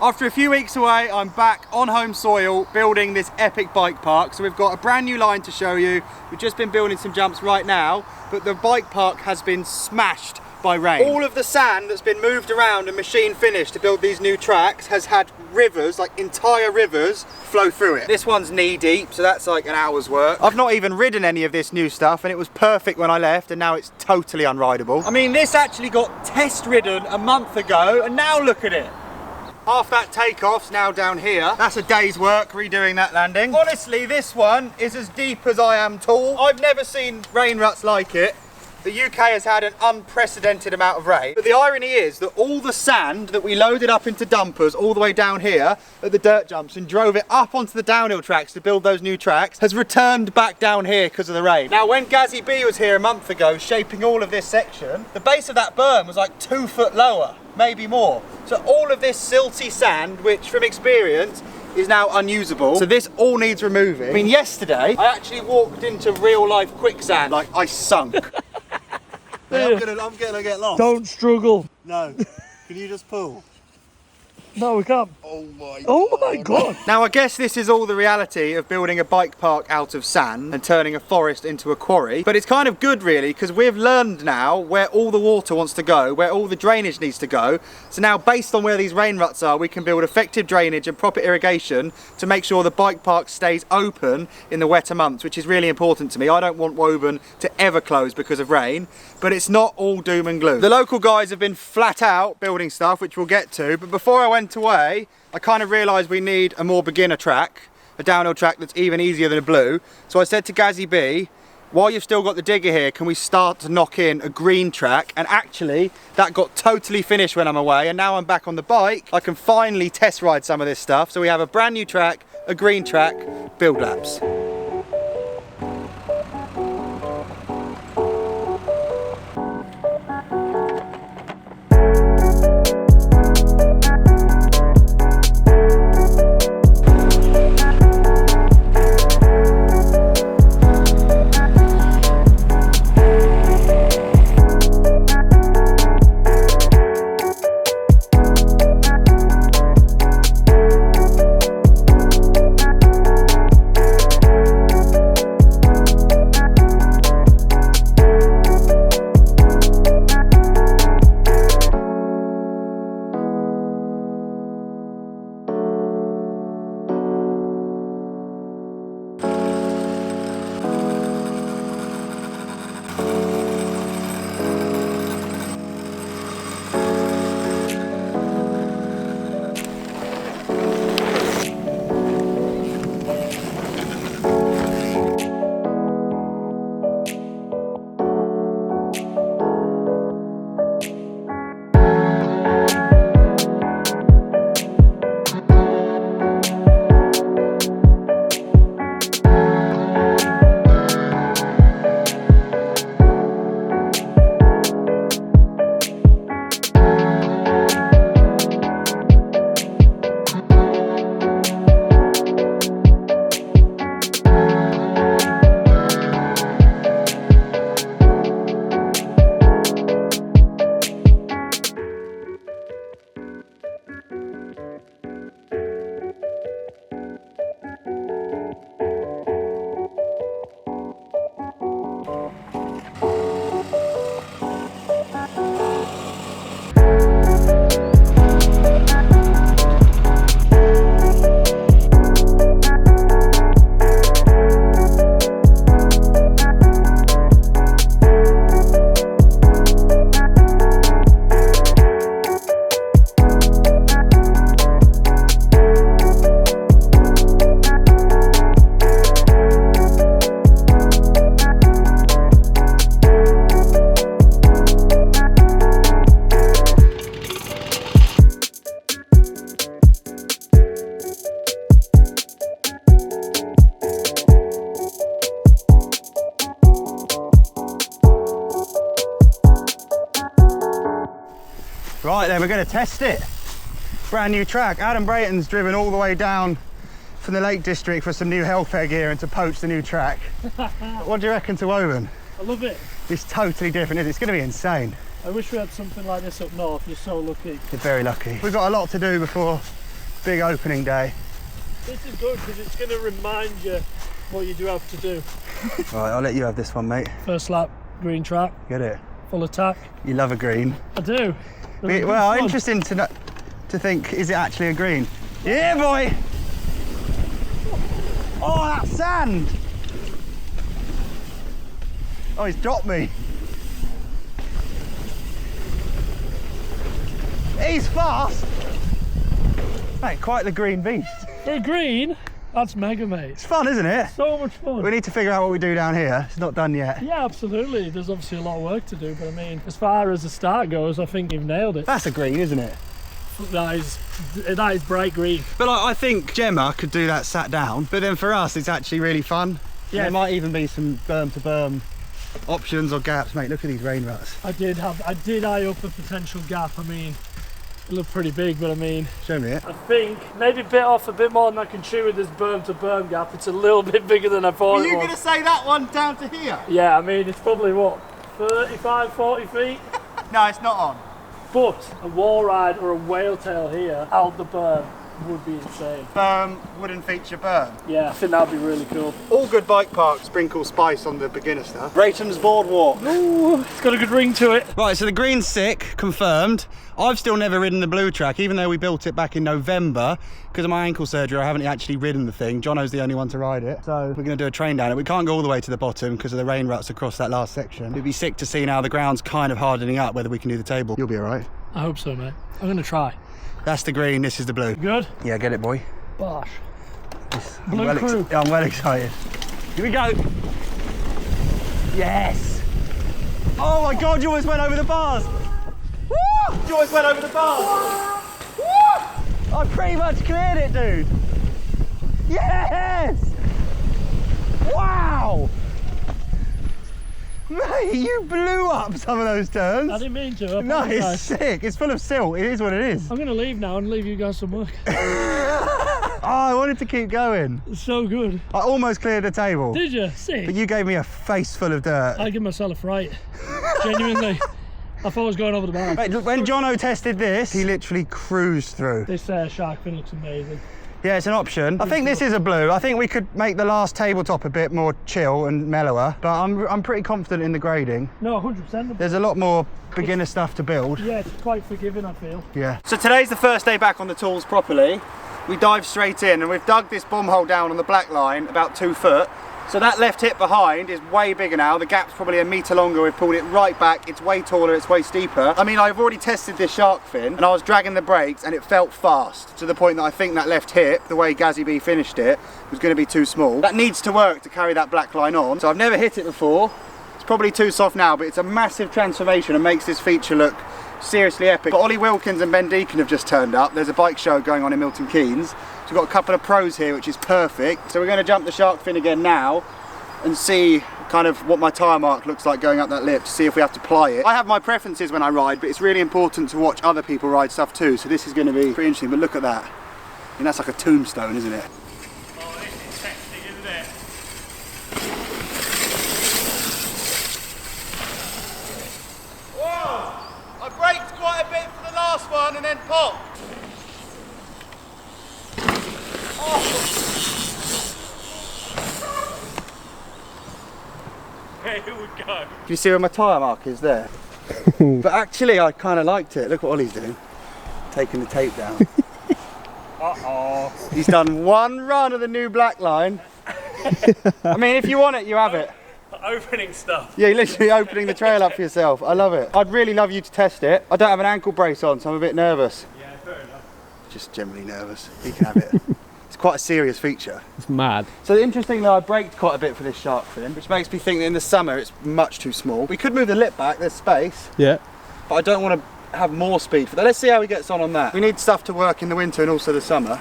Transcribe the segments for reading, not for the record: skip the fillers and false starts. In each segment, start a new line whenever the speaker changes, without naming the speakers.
After a few weeks away, I'm back on home soil building this epic bike park. So we've got a brand new line to show you. We've just been building some jumps right now, but the bike park has been smashed by rain. All of the sand that's been moved around and machine finished to build these new tracks has had rivers, like entire rivers, flow through it. This one's knee deep, so that's like an hour's work. I've not even ridden any of this new stuff, and it was perfect when I left, and now it's totally unrideable. I mean, this actually got test ridden a month ago, and now look at it. Half that takeoff's now down here. That's a day's work redoing that landing. Honestly, this one is as deep as I am tall. I've never seen rain ruts like it. The UK has had an unprecedented amount of rain. But the irony is that all the sand that we loaded up into dumpers all the way down here at the dirt jumps and drove it up onto the downhill tracks to build those new tracks has returned back down here because of the rain. Now, when Gazzy B was here a month ago shaping all of this section, the base of that berm was like 2 foot lower, maybe more. So all of this silty sand, which from experience is now unusable. So this all needs removing. I mean, yesterday I actually walked into real life quicksand, like I sunk. Hey, I'm gonna get lost.
Don't struggle.
No. Can you just pull?
No, we can't.
Oh my god. Now I guess this is all the reality of building a bike park out of sand and turning a forest into a quarry. But it's kind of good really, because we've learned now where all the water wants to go, where all the drainage needs to go. So now based on where these rain ruts are, we can build effective drainage and proper irrigation to make sure the bike park stays open in the wetter months, which is really important to me. I don't want Woburn to ever close because of rain, but it's not all doom and gloom. The local guys have been flat out building stuff, which we'll get to, but before I went away, I kind of realised we need a more beginner track, a downhill track that's even easier than a blue. So I said to Gazzy B, while you've still got the digger here, can we start to knock in a green track? And actually, that got totally finished when I'm away, and now I'm back on the bike. I can finally test ride some of this stuff. So we have a brand new track, a green track, build laps. Right then, we're going to test it. Brand new track. Adam Brayton's driven all the way down from the Lake District for some new Hellfair gear and to poach the new track. What do you reckon to Woburn?
I love it.
It's totally different, isn't it? It's going to be insane.
I wish we had something like this up north. You're so lucky.
You're very lucky. We've got a lot to do before big opening day.
This is good because it's going to remind you what you do have to do.
Right, I'll let you have this one, mate.
First lap, green track.
Get it?
Full attack.
You love a green.
I do.
Well, interesting to think, is it actually a green? Yeah, boy! Oh, that sand! Oh, he's dropped me. He's fast! Mate, quite the green beast.
For a green, that's mega, mate.
It's fun, isn't it?
So much fun.
We need to figure out what we do down here. It's not done yet.
Yeah, absolutely. There's obviously a lot of work to do, but I mean, as far as the start goes, I think you've nailed it.
That's a green, isn't it?
That is bright green.
But like, I think Gemma could do that sat down, but then for us, it's actually really fun.
Yeah.
There might even be some berm to berm options or gaps. Mate, look at these rain ruts.
I did eye up a potential gap. I mean, it looked pretty big, but I mean,
Show me it.
I think maybe bit off a bit more than I can chew with this berm to berm gap. It's a little bit bigger than I thought.
Are you
it was.
going to say that one down to here?
Yeah, I mean, it's probably what, 35, 40 feet?
No, it's not on.
But a wall ride or a whale tail here out the berm would be insane.
Berm, wooden feature berm.
Yeah, I think that would be really cool.
All good bike parks sprinkle spice on the beginner stuff. Brayton's Boardwalk.
Ooh, it's got a good ring to it.
Right, so the green's sick, confirmed. I've still never ridden the blue track, even though we built it back in November. Because of my ankle surgery, I haven't actually ridden the thing. Jono's the only one to ride it. So we're going to do a train down it. We can't go all the way to the bottom because of the rain ruts across that last section. It'd be sick to see now the ground's kind of hardening up, whether we can do the table. You'll be all right.
I hope so, mate. I'm going to try.
That's the green, this is the blue.
Good?
Yeah, get it, boy.
Bosh.
I'm well excited. Here we go. Yes. Oh my God, you almost went over the bars. Woo! You almost went over the bars. Woo! I pretty much cleared it, dude. Yes! Wow! Mate, you blew up some of those turns.
I didn't mean to.
No, it's sick. It's full of silt. It is what it is.
I'm going to leave now and leave you guys some work.
Oh, I wanted to keep going.
It's so good.
I almost cleared the table.
Did you? Sick.
But you gave me a face full of dirt.
I give myself a fright. Genuinely. I thought I was going over the bar.
Mate, when Jono tested this, he literally cruised through.
This shark fin looks amazing.
Yeah, it's an option. I think this is a blue. I think we could make the last tabletop a bit more chill and mellower, but I'm pretty confident in the grading.
No, 100%.
There's a lot more beginner stuff to build.
Yeah, it's quite forgiving, I feel.
Yeah. So today's the first day back on the tools properly. We dived straight in and we've dug this bomb hole down on the black line about 2 foot. So that left hip behind is way bigger now. The gap's probably 1 metre longer. We've pulled it right back. It's way taller, it's way steeper. I mean, I've already tested this shark fin and I was dragging the brakes and it felt fast to the point that I think that left hip, the way Gazzy B finished it, was going to be too small. That needs to work to carry that black line on. So I've never hit it before. It's probably too soft now, but it's a massive transformation and makes this feature look seriously epic. But Ollie Wilkins and Ben Deacon have just turned up. There's a bike show going on in Milton Keynes. So we've got a couple of pros here, which is perfect. So we're going to jump the shark fin again now and see kind of what my tyre mark looks like going up that lip to see if we have to ply it. I have my preferences when I ride, but it's really important to watch other people ride stuff too. So this is going to be pretty interesting, but look at that. I mean, that's like a tombstone, isn't it?
Oh, this is sexy, isn't it?
Whoa! I braked quite a bit for the last one and then popped. Oh.
Here we go.
Can you see where my tyre mark is there? But actually I kind of liked it. Look what Ollie's doing. Taking the tape down.
Uh-oh.
He's done one run of the new black line. I mean, if you want it, you have it.
Opening stuff.
Yeah, you're literally opening the trail up for yourself. I love it. I'd really love you to test it. I don't have an ankle brace on, so I'm a bit nervous.
Yeah, fair enough.
Just generally nervous. You can have it. It's quite a serious feature.
It's mad.
So interestingly, I braked quite a bit for this shark fin, which makes me think that in the summer it's much too small. We could move the lip back, there's space.
Yeah.
But I don't want to have more speed for that. Let's see how he gets on that. We need stuff to work in the winter and also the summer.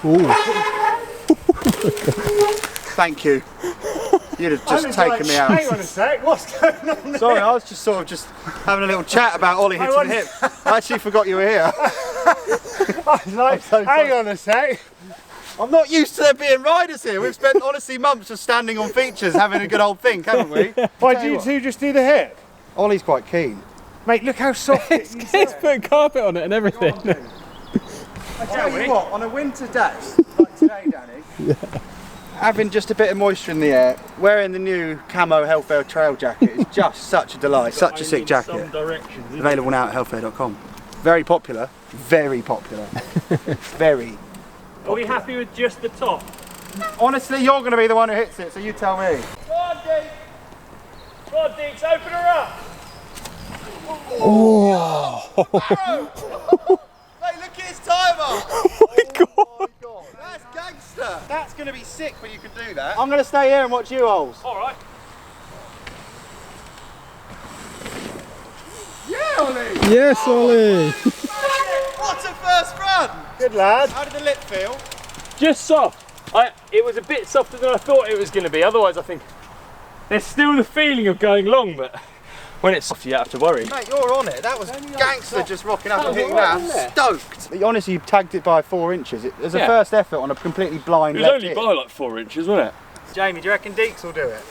Ooh.
Thank you. You'd have just taken me out.
Hang on a sec, what's going on there?
Sorry, I was just sort of just having a little chat about Ollie hitting the hip. I actually forgot you were here.
I was like, hang on a sec.
I'm not used to there being riders here. We've spent honestly months just standing on features having a good old think, haven't we?
Why do you two just do the hip?
Ollie's quite keen.
Mate, look how soft it is.
It's put carpet on it and everything.
I tell you what, on a winter day, like today, Danny, having just a bit of moisture in the air, wearing the new camo Hellfair trail jacket is just such a delight, such a sick jacket. Available now at hellfair.com. Very popular, very popular, very.
Are we happy with just the top?
Honestly, you're going to be the one who hits it, so you tell me.
Go on, Deeks. Go on, Deeks, open her up.
Oh! Mate, look at his timer!
Oh my god!
That's gangster! That's going to be sick when you can do that. I'm going to stay here and watch you holes.
Alright.
Yeah, Ollie!
Yes, Ollie!
What a first run!
Good lad.
How did the lip feel?
Just soft. It was a bit softer than I thought it was going to be. Otherwise, I think there's still the feeling of going long, but when it's soft, you don't have to worry.
Mate, you're on it. That was gangster just rocking up and hitting that. Stoked. Honestly, you tagged it by 4 inches. It was a first effort on a completely blind
It was only by like 4 inches, wasn't it?
Jamie, do you reckon Deeks will do it?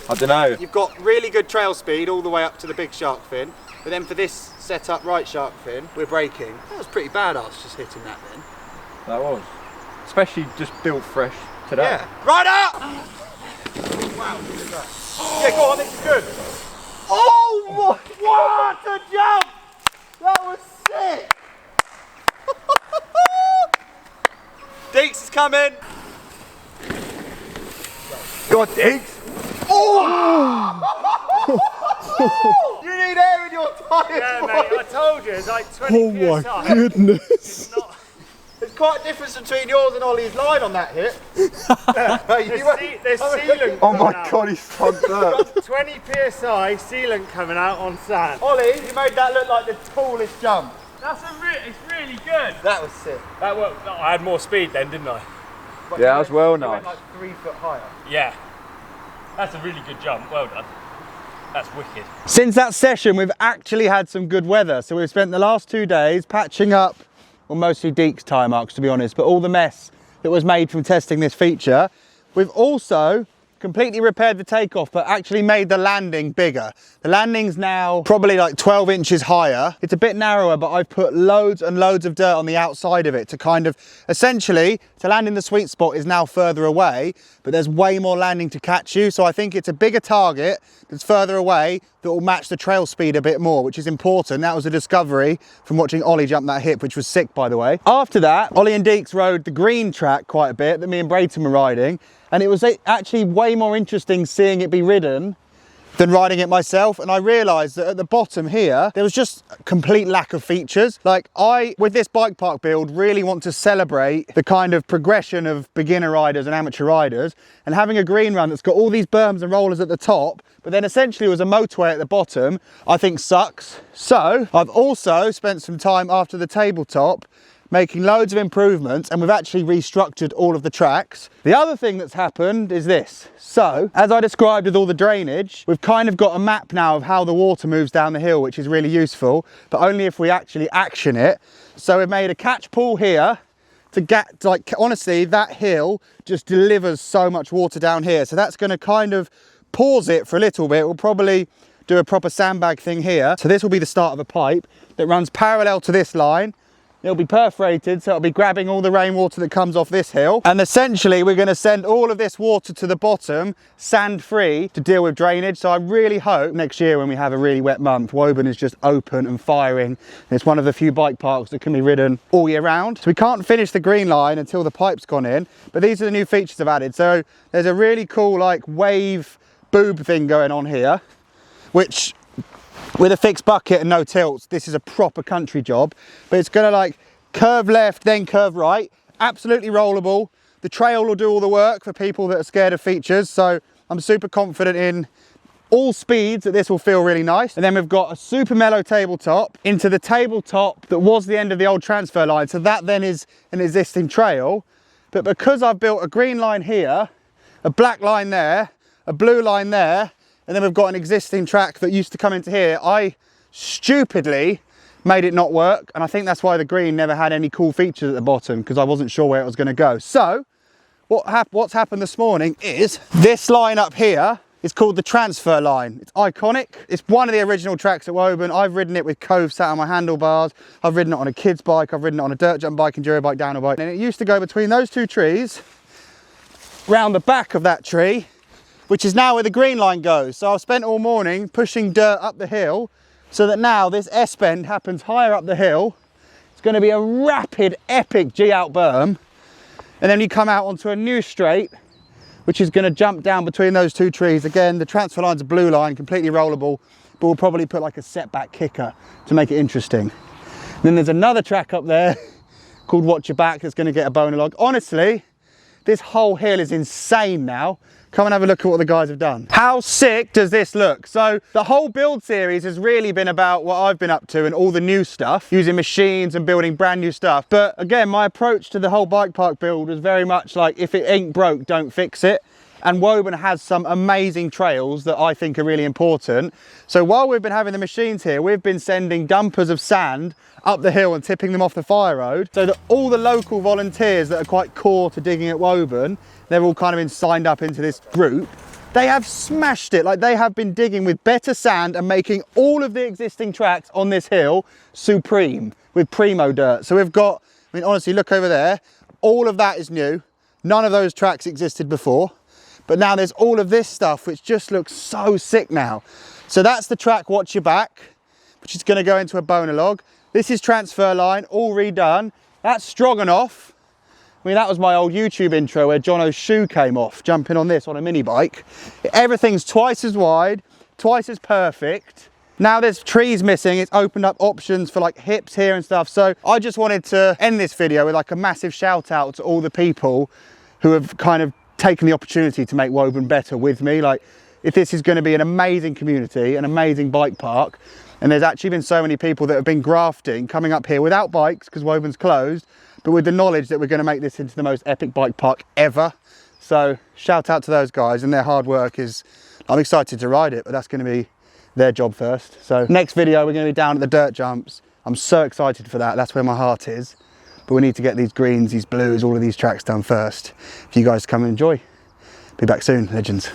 I don't know.
You've got really good trail speed all the way up to the big shark fin, but then for this set-up right shark fin, we're braking. That was pretty badass just hitting that then.
That was. Especially just built fresh today.
Yeah. Right up! Wow, look at that. Yeah, go on, this is good. Oh, what a jump! That was sick! Deeks is coming. Go on, Deeks. Oh! You need air in your tyres,
Yeah,
boy.
mate, I told you, it's like 20
Oh
PSI.
my goodness!
There's quite a difference between yours and Ollie's line on that hit.
There's sealant
Oh my
coming out.
god, he's stuck there.
20 PSI sealant coming out on sand.
Ollie, you made that look like the tallest jump.
It's really good.
That was sick.
That worked. I had more speed then, didn't I?
But
Yeah,
you
that was
went-
well
you
nice.
went like 3 foot higher.
Yeah. That's a really good jump. Well done. That's wicked.
Since that session, we've actually had some good weather. So we've spent the last 2 days patching up, well, mostly Deeks tire marks to be honest, but all the mess that was made from testing this feature. We've also completely repaired the takeoff, but actually made the landing bigger. The landing's now probably like 12 inches higher. It's a bit narrower, but I've put loads and loads of dirt on the outside of it to kind of, essentially, to land in the sweet spot is now further away, but there's way more landing to catch you. So I think it's a bigger target that's further away that will match the trail speed a bit more, which is important. That was a discovery from watching Ollie jump that hip, which was sick, by the way. After that, Ollie and Deeks rode the green track quite a bit that me and Brayton were riding, and it was actually way more interesting seeing it be ridden than riding it myself. And I realised that at the bottom here, there was just a complete lack of features. Like with this bike park build, really want to celebrate the kind of progression of beginner riders and amateur riders, and having a green run that's got all these berms and rollers at the top, but then essentially was a motorway at the bottom, I think sucks. So I've also spent some time after the tabletop making loads of improvements, and we've actually restructured all of the tracks. The other thing that's happened is this. So, as I described with all the drainage, we've kind of got a map now of how the water moves down the hill, which is really useful, but only if we actually action it. So we've made a catch pool here to get, like, honestly, that hill just delivers so much water down here. So that's gonna kind of pause it for a little bit. We'll probably do a proper sandbag thing here. So this will be the start of a pipe that runs parallel to this line. It'll be perforated, so it'll be grabbing all the rainwater that comes off this hill. And essentially, we're gonna send all of this water to the bottom, sand-free, to deal with drainage. So I really hope next year when we have a really wet month, Woburn is just open and firing. And it's one of the few bike parks that can be ridden all year round. So we can't finish the green line until the pipe's gone in, but these are the new features I've added. So there's a really cool like wave boob thing going on here, which, with a fixed bucket and no tilts, this is a proper country job, but it's gonna like curve left, then curve right, absolutely rollable. The trail will do all the work for people that are scared of features, so I'm super confident in all speeds that this will feel really nice. And then we've got a super mellow tabletop into the tabletop that was the end of the old transfer line, so that then is an existing trail. But because I've built a green line here, a black line there, a blue line there, and then we've got an existing track that used to come into here, I stupidly made it not work. And I think that's why the green never had any cool features at the bottom, because I wasn't sure where it was going to go. So what's happened this morning is this line up here It's called the Transfer Line. It's iconic. It's one of the original tracks at Woburn. I've ridden it with Cove sat on my handlebars. I've ridden it on a kid's bike. I've ridden it on a dirt jump bike, enduro bike, downhill bike. And it used to go between those two trees, round the back of that tree, which is now where the green line goes. So I've spent all morning pushing dirt up the hill so that now this S-bend happens higher up the hill. It's going to be a rapid, epic G-out berm. And then you come out onto a new straight, which is going to jump down between those two trees. Again, the transfer line's a blue line, completely rollable, but we'll probably put like a setback kicker to make it interesting. And then there's another track up there called Watch Your Back that's going to get a boner log. Honestly, this whole hill is insane now. Come and have a look at what the guys have done. How sick does this look? So the whole build series has really been about what I've been up to and all the new stuff, using machines and building brand new stuff. But again, my approach to the whole bike park build was very much like, if it ain't broke, don't fix it. And Woburn has some amazing trails that I think are really important. So while we've been having the machines here, we've been sending dumpers of sand up the hill and tipping them off the fire road, so that all the local volunteers that are quite core to digging at Woburn, they've all kind of been signed up into this group. They have smashed it. Like, they have been digging with better sand and making all of the existing tracks on this hill supreme with primo dirt. So we've got, I mean, honestly, look over there. All of that is new. None of those tracks existed before. But now there's all of this stuff, which just looks so sick now. So that's the track Watch Your Back, which is going to go into a boner log. This is Transfer Line, all redone. That's Stroganoff. I mean, that was my old YouTube intro where Jono's shoe came off, jumping on this on a mini bike. Everything's twice as wide, twice as perfect. Now there's trees missing. It's opened up options for like hips here and stuff. So I just wanted to end this video with like a massive shout out to all the people who have kind of taken the opportunity to make Woburn better with me. Like, if this is going to be an amazing community, an amazing bike park, and there's actually been so many people that have been grafting, coming up here without bikes because Woburn's closed, but with the knowledge that we're going to make this into the most epic bike park ever. So shout out to those guys, and their hard work is, I'm excited to ride it, but that's going to be their job first. So next video, we're going to be down at the dirt jumps. I'm so excited for that. That's where my heart is. But we need to get these greens, these blues, all of these tracks done first. If you guys come and enjoy, be back soon, legends.